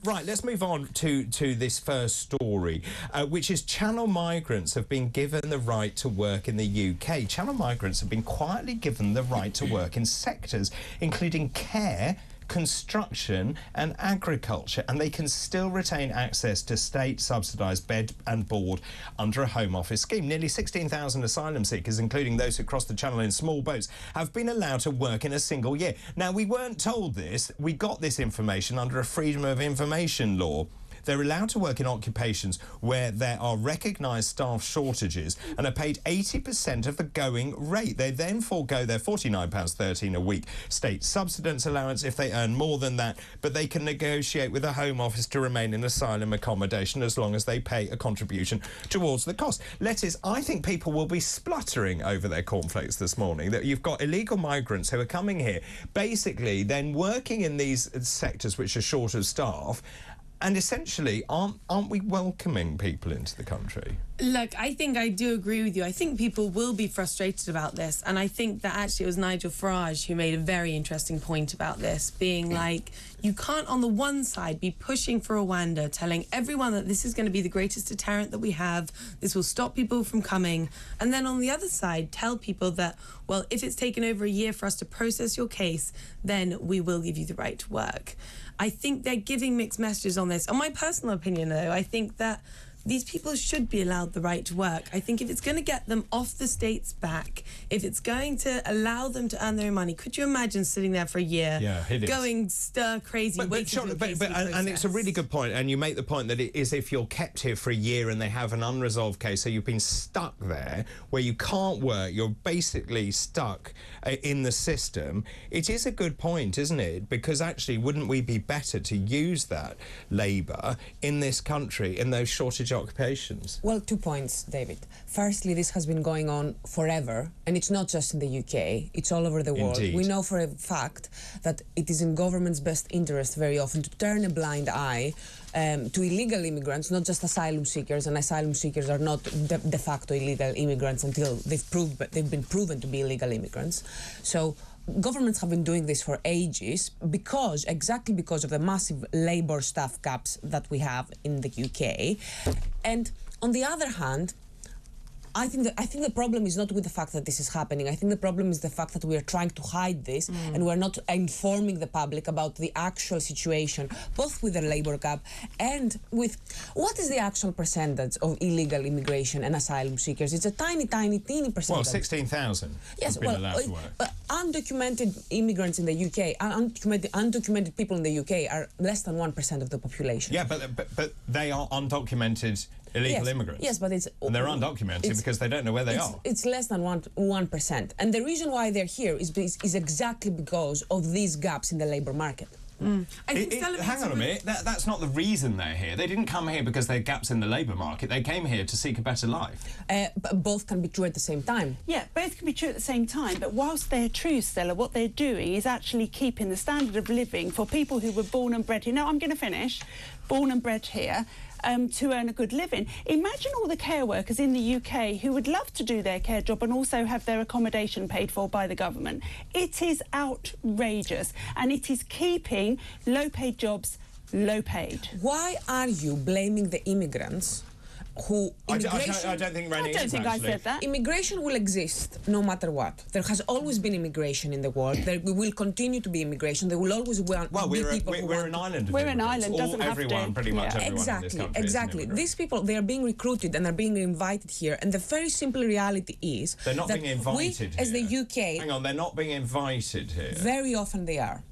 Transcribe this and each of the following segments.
Right, let's move on to this first story, which is Channel migrants have been given the right to work in the UK. Channel migrants have been quietly given the right to work in sectors including care, construction and agriculture, and they can still retain access to state-subsidised bed and board under a Home Office scheme. Nearly 16,000 asylum seekers, including those who cross the Channel in small boats, have been allowed to work in a single year. Now, we weren't told this. We got this information under a Freedom of Information law. They're allowed to work in occupations where there are recognised staff shortages and are paid 80% of the going rate. They then forego their £49.13 a week state subsistence allowance if they earn more than that, but they can negotiate with the Home Office to remain in asylum accommodation as long as they pay a contribution towards the cost. Lettice, I think people will be spluttering over their cornflakes this morning that you've got illegal migrants who are coming here, basically then working in these sectors which are short of staff. And essentially, aren't we welcoming people into the country? Look, I think I do agree with you. I think people will be frustrated about this. And I think that actually it was Nigel Farage who made a very interesting point about this, being like, you can't on the one side be pushing for Rwanda, telling everyone that this is going to be the greatest deterrent that we have, this will stop people from coming, and then on the other side tell people that, well, if it's taken over a year for us to process your case, then we will give you the right to work. I think they're giving mixed messages on this. On my personal opinion, though, I think that these people should be allowed the right to work. I think if it's going to get them off the state's back, if it's going to allow them to earn their own money, could you imagine sitting there for a year, going stir crazy? And it's a really good point, and you make the point that it is if you're kept here for a year and they have an unresolved case, so you've been stuck there where you can't work, you're basically stuck in the system. It is a good point, isn't it? Because actually, wouldn't we be better to use that labour in this country in those shortage occupations? Well, 2 points, David. Firstly, this has been going on forever, and it's not just in the UK, it's all over the world. Indeed. We know for a fact that it is in government's best interest very often to turn a blind eye to illegal immigrants, not just asylum seekers, and asylum seekers are not de facto illegal immigrants until they've been proven to be illegal immigrants. So governments have been doing this for ages exactly because of the massive labour staff gaps that we have in the UK. And on the other hand, I think the problem is not with the fact that this is happening. I think the problem is the fact that we are trying to hide this and we're not informing the public about the actual situation, both with the labour gap and with what is the actual percentage of illegal immigration and asylum seekers. It's a teeny percentage. Well, 16,000 yes, have been allowed to work. Undocumented immigrants in the UK, undocumented people in the UK are less than 1% of the population. Yeah, but they are undocumented illegal immigrants. Yes, but and they're undocumented because they don't know where they are. It's less than 1%. And the reason why they're here is exactly because of these gaps in the labour market. Hang on a minute, that's not the reason they're here. They didn't come here because there are gaps in the labour market. They came here to seek a better life. Both can be true at the same time. Yeah, both can be true at the same time, but whilst they're true, Stella, what they're doing is actually keeping the standard of living for people who were born and bred here. No, I'm going to finish. Born and bred here. To earn a good living. Imagine all the care workers in the UK who would love to do their care job and also have their accommodation paid for by the government. It is outrageous, and it is keeping low-paid jobs low-paid. Why are you blaming the immigrants? I don't think Renee I said that. Immigration will exist no matter what. There has always been immigration in the world. There will continue to be immigration. There will always be people who we're an island. We're an island. Doesn't have to. Pretty much everyone in this country exactly. These people, they are being recruited and are being invited here. And the very simple reality is they're not being invited here. As the UK, hang on, they're not being invited here. Very often they are.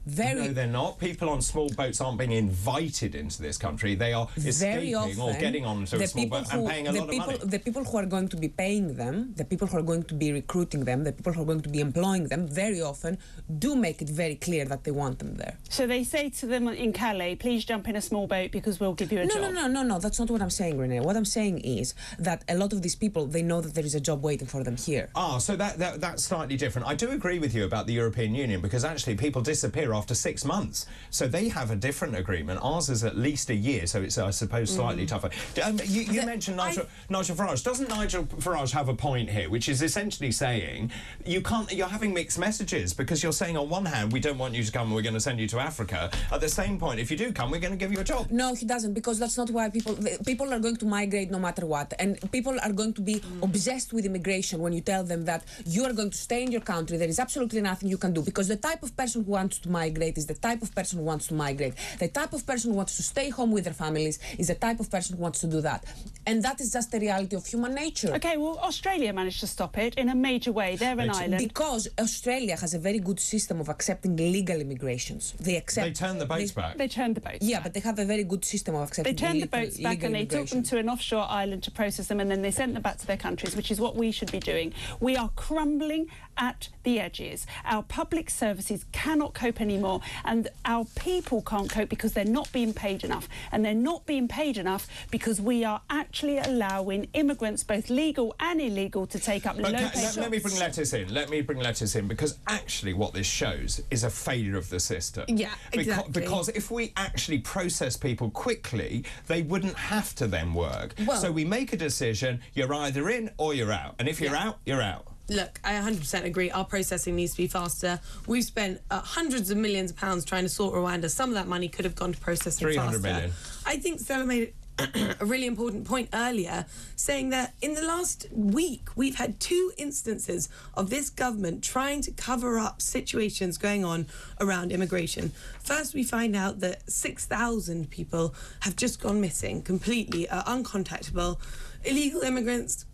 No, they're not. People on small boats aren't being invited into this country. They are escaping or getting onto a small boat and paying a lot of money. The people who are going to be paying them, the people who are going to be recruiting them, the people who are going to be employing them, very often do make it very clear that they want them there. So they say to them in Calais, please jump in a small boat because we'll give you a job. No, that's not what I'm saying, Renee. What I'm saying is that a lot of these people, they know that there is a job waiting for them here. So that's slightly different. I do agree with you about the European Union because actually people disappear after 6 months. So they have a different agreement. Ours is at least a year, so it's, I suppose, slightly tougher. You mentioned Nigel Farage. Doesn't Nigel Farage have a point here, which is essentially saying you're having mixed messages, because you're saying on one hand, we don't want you to come, we're going to send you to Africa. At the same point, if you do come, we're going to give you a job. No, he doesn't, because that's not why people are going to migrate no matter what, and people are going to be obsessed with immigration when you tell them that you are going to stay in your country, there is absolutely nothing you can do, because the type of person who wants to migrate is the type of person who wants to migrate. The type of person who wants to stay home with their families is the type of person who wants to do that. And that is just the reality of human nature. Okay, well, Australia managed to stop it in a major way. They're an island. Because Australia has a very good system of accepting legal immigrations. They turned the boats back. They turned the boats back. back. But they have a very good system of accepting They turned the boats back and they took them to an offshore island to process them, and then they sent them back to their countries, which is what we should be doing. We are crumbling at the edges. Our public services cannot cope anymore, and our people can't cope because they're not being paid enough. And they're not being paid enough because we are actually allowing immigrants, both legal and illegal, to take up low-paid jobs. Let me bring Lettice in. Let me bring Lettice in, because actually what this shows is a failure of the system. Yeah, exactly. Because if we actually process people quickly, they wouldn't have to then work. Well, so we make a decision, you're either in or you're out. And if you're out, you're out. Look, I 100% agree. Our processing needs to be faster. We've spent hundreds of millions of pounds trying to sort Rwanda. Some of that money could have gone to processing 300 faster. million. I think Stella made a really important point earlier, saying that in the last week we've had 2 instances of this government trying to cover up situations going on around immigration. First, we find out that 6,000 people have just gone missing, completely uncontactable, illegal immigrants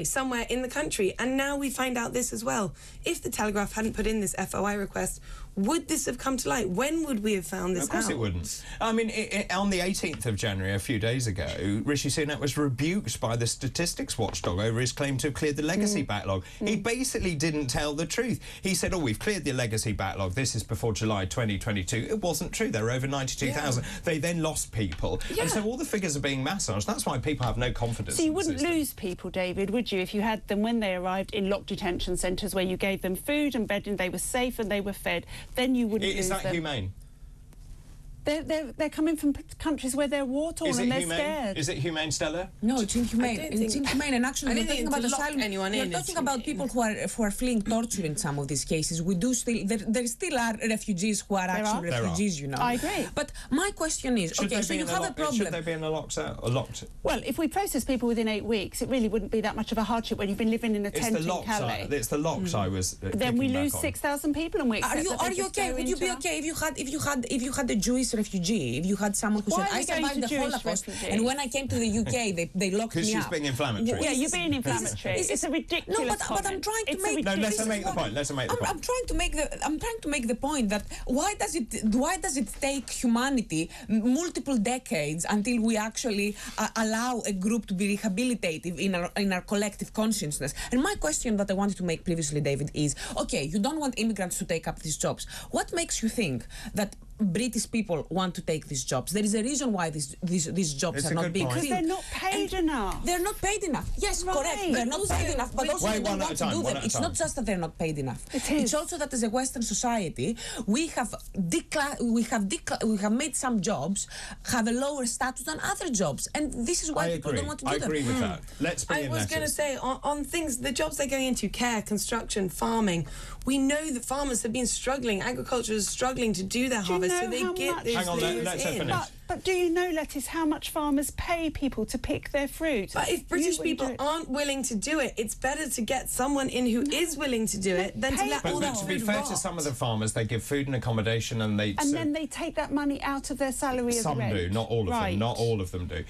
somewhere in the country. And now we find out this as well. If the Telegraph hadn't put in this FOI request, would this have come to light? When would we have found this out? Of course it wouldn't. I mean, on the 18th of January, a few days ago, Rishi Sunak was rebuked by the statistics watchdog over his claim to have cleared the legacy backlog. He basically didn't tell the truth. He said, oh, we've cleared the legacy backlog. This is before July 2022. It wasn't true. There were over 92,000. Yeah. They then lost people. Yeah. And so all the figures are being massaged. That's why people have no confidence. So you wouldn't lose people, David, would you, if you had them when they arrived in locked detention centres where you gave them food and bedding, they were safe and they were fed, then you wouldn't lose them. Is that humane? They're coming from countries where they're war-torn and they're scared. Is it humane, Stella? No, it's inhumane. It's inhumane, and actually, we're talking about asylum. We're talking about people who are fleeing torture in some of these cases. We do still there still are refugees who are actually refugees. You know. I agree. But my question is, okay, so you have a problem. Should they be in a locked? Well, if we process people within 8 weeks, it really wouldn't be that much of a hardship when you've been living in a tent in Calais. It's the locks I was. Then we lose 6,000 people, and we accept that. Are you okay? Would you be okay if you had a Jewish refugee? If you had someone who said, I survived the Holocaust, and when I came to the UK, they locked me up. Because she's being inflammatory. Yeah, you're being inflammatory. It's a ridiculous but I'm trying to make... No, let's make the point. I'm trying to make the point that why does it take humanity multiple decades until we actually allow a group to be rehabilitated in our collective consciousness? And my question that I wanted to make previously, David, is, okay, you don't want immigrants to take up these jobs. What makes you think that British people want to take these jobs? There is a reason why these jobs are not being filled. Because they're not paid enough. They're not paid enough. Yes, correct. They're not paid enough, but also we don't want to do them. It's not just that they're not paid enough. It's also that as a Western society, we have made some jobs have a lower status than other jobs, and this is why people don't want to do them. I agree with that. Let's bring in I was going to say, on things, the jobs they're going into, care, construction, farming, we know that farmers have been struggling, agriculture is struggling to do their harvest, so they get those let's in. But do you know, Lettice, how much farmers pay people to pick their fruit? But if British people aren't willing to do it, it's better to get someone in who is willing to do it than to let all that to be food fair rot. to some of the farmers, they give food and accommodation, and then they take that money out of their salary as rent. Some do, not all of them. Not all of them do.